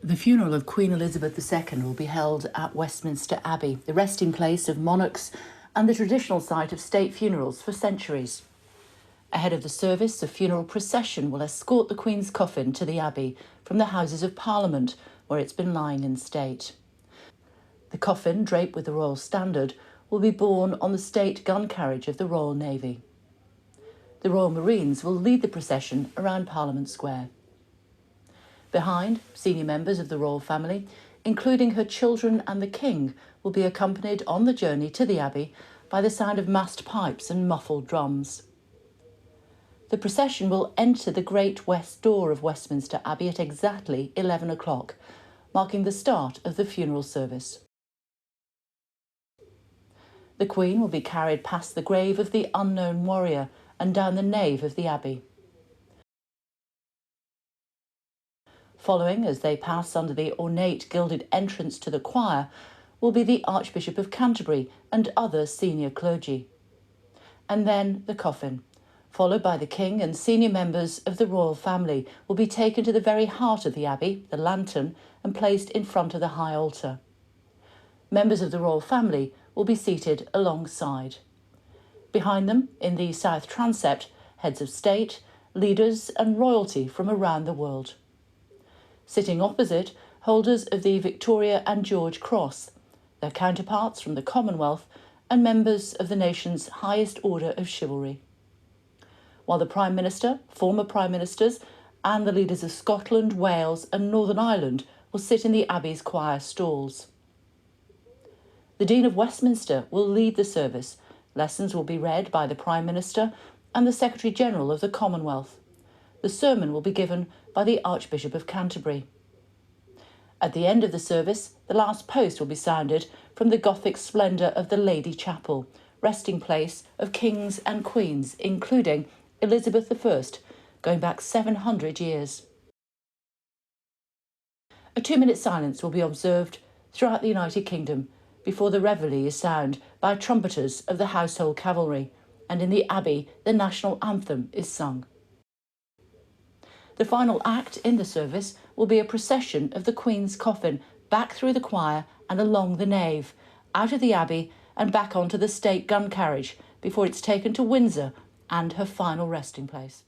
The funeral of Queen Elizabeth II will be held at Westminster Abbey, the resting place of monarchs and the traditional site of state funerals for centuries. Ahead of the service, a funeral procession will escort the Queen's coffin to the Abbey from the Houses of Parliament, where it's been lying in state. The coffin, draped with the Royal Standard, will be borne on the state gun carriage of the Royal Navy. The Royal Marines will lead the procession around Parliament Square. Behind, senior members of the royal family, including her children and the King, will be accompanied on the journey to the Abbey by the sound of massed pipes and muffled drums. The procession will enter the great west door of Westminster Abbey at exactly 11 o'clock, marking the start of the funeral service. The Queen will be carried past the grave of the unknown warrior and down the nave of the Abbey. Following, as they pass under the ornate gilded entrance to the choir, will be the Archbishop of Canterbury and other senior clergy. And then the coffin, followed by the King and senior members of the royal family, will be taken to the very heart of the Abbey, the lantern, and placed in front of the high altar. Members of the royal family will be seated alongside. Behind them, in the south transept, heads of state, leaders and royalty from around the world. Sitting opposite, holders of the Victoria and George Cross, their counterparts from the Commonwealth and members of the nation's highest order of chivalry. While the Prime Minister, former Prime Ministers and the leaders of Scotland, Wales and Northern Ireland will sit in the Abbey's choir stalls. The Dean of Westminster will lead the service. Lessons will be read by the Prime Minister and the Secretary-General of the Commonwealth. The sermon will be given by the Archbishop of Canterbury. At the end of the service, the last post will be sounded from the Gothic splendour of the Lady Chapel, resting place of kings and queens, including Elizabeth I, going back 700 years. A 2-minute silence will be observed throughout the United Kingdom before the reveille is sounded by trumpeters of the Household Cavalry, and in the Abbey the national anthem is sung. The final act in the service will be a procession of the Queen's coffin back through the choir and along the nave, out of the Abbey and back onto the state gun carriage before it's taken to Windsor and her final resting place.